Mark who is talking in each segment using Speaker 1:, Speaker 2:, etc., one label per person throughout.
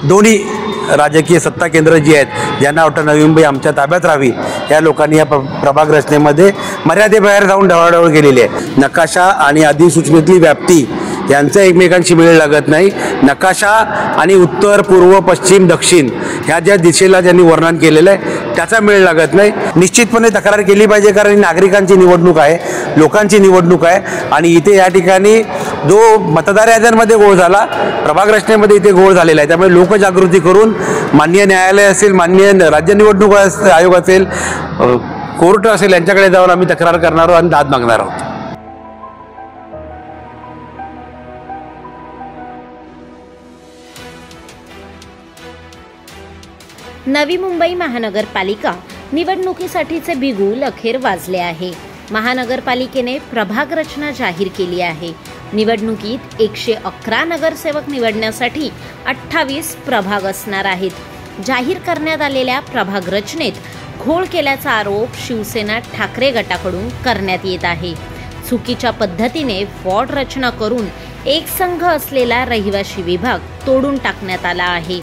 Speaker 1: दोन्ही राजकीय सत्ता केंद्र जी आहेत ज्यांना वाटतं नवी मुंबई आमच्या ताब्यात राहावी, या लोकांनी या प्रभाग रचनेमध्ये मर्यादेबाहेर जाऊन ढवळाढवळ केलेली आहे। नकाशा आणि अधिसूचनेतली व्याप्ती यांचं एकमेकांशी मेळ लागत नाही। नकाशा आणि उत्तर, पूर्व, पश्चिम, दक्षिण ह्या ज्या दिशेला ज्यांनी वर्णन केलेलं आहे त्याचा मेळ लागत नाही। निश्चितपणे तक्रार केली पाहिजे, कारण नागरिकांची निवडणूक आहे, लोकांची निवडणूक आहे आणि इथे या ठिकाणी जो मतदार याद्यांमध्ये घोळ झाला, प्रभाग रचनेमध्ये इथे घोळ झालेला आहे। त्यामुळे लोकजागृती करून माननीय न्यायालय असेल, माननीय राज्य निवडणूक आयोग असेल, कोर्ट असेल, यांच्याकडे जाऊन आम्ही तक्रार करणार आहोत आणि दाद मागणार आहोत।
Speaker 2: नवी मुंबई महानगरपालिका निवडणुकीसाठीचे बिगुल अखेर वाजले आहे। महानगरपालिकेने प्रभाग रचना जाहीर केली आहे। निवडणुकीत 111 नगरसेवक निवडण्यासाठी 28 प्रभाग असणार आहेत। जाहीर करण्यात आलेल्या प्रभाग रचनेत घोळ केल्याचा आरोप शिवसेना ठाकरे गटाकडून करण्यात येत आहे। चुकीच्या पद्धतीने वॉर्ड रचना करून एक संघ असलेला रहिवासी विभाग तोडून टाकण्यात आला आहे।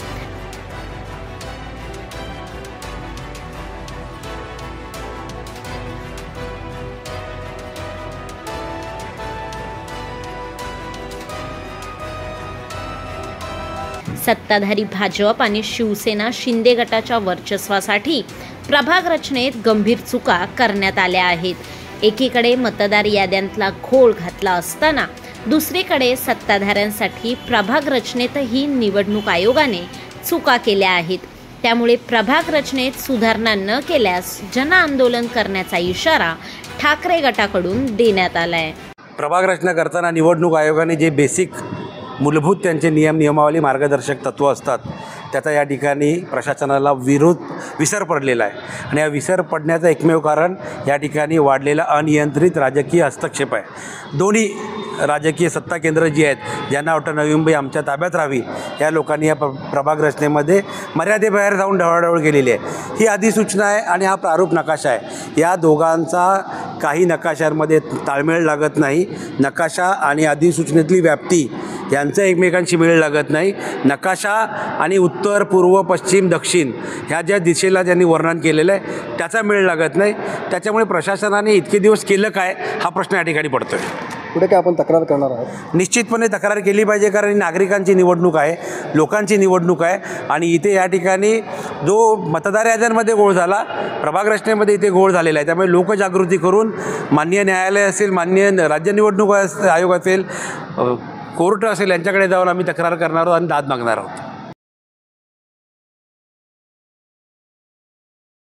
Speaker 2: सत्ताधारी भाजप आणि शिवसेना शिंदे गटाच्या वर्चस्वासाठी प्रभाग रचनेत गंभीर चुका करण्यात आल्या आहेत। एकीकडे मतदार याद्यांतला घोळ घातला असताना दुसरीकडे सत्ताधाऱ्यांसाठी प्रभाग रचनेतही निवडणूक आयोगाने चुका केल्या आहेत। त्यामुळे प्रभाग रचनेत सुधारणा न केल्यास जनआंदोलन करण्याचा इशारा ठाकरे गटाकडून देण्यात आलाय।
Speaker 1: प्रभाग रचना करताना निवडणूक आयोगाने जे बेसिक मूलभूत त्यांचे नियमावली मार्गदर्शक तत्त्व असतात त्याचा या ठिकाणी प्रशासनाला विसर पडलेला आहे आणि या विसर पडण्याचं एकमेव कारण या ठिकाणी वाढलेला अनियंत्रित राजकीय हस्तक्षेप आहे। दोन्ही राजकीय सत्ता केंद्र जी आहेत ज्यांना वाटतं नवी मुंबई आमच्या ताब्यात राहावी, या लोकांनी या प्रभाग रचनेमध्ये मर्यादेबाहेर जाऊन ढवळाढवळ केलेली आहे। ही अधिसूचना आहे आणि हा प्रारूप नकाशा आहे। या दोघांचा काही नकाशांमध्ये ताळमेळ लागत नाही। नकाशा आणि अधिसूचनेतली व्याप्ती यांचं एकमेकांशी मेळ लागत नाही। नकाशा आणि उत्तर, पूर्व, पश्चिम, दक्षिण ह्या ज्या दिशेला ज्यांनी वर्णन केलेलं आहे त्याचा मेळ लागत नाही। त्याच्यामुळे प्रशासनाने इतके दिवस केलं काय, हा प्रश्न या ठिकाणी पडतोय।
Speaker 3: पुढे काय आपण तक्रार करणार आहोत?
Speaker 1: निश्चितपणे तक्रार केली पाहिजे, कारण नागरिकांची निवडणूक आहे, लोकांची निवडणूक आहे आणि इथे या ठिकाणी जो मतदार याद्यांमध्ये घोळ झाला, प्रभाग रचनेमध्ये इथे घोळ झालेला आहे। त्यामुळे लोकजागृती करून माननीय न्यायालय असेल, माननीय राज्य निवडणूक आयोग असेल, कोर्ट असेल, यांच्याकडे जाऊन आम्ही तक्रार करणार आहोत आणि दाद मागणार आहोत।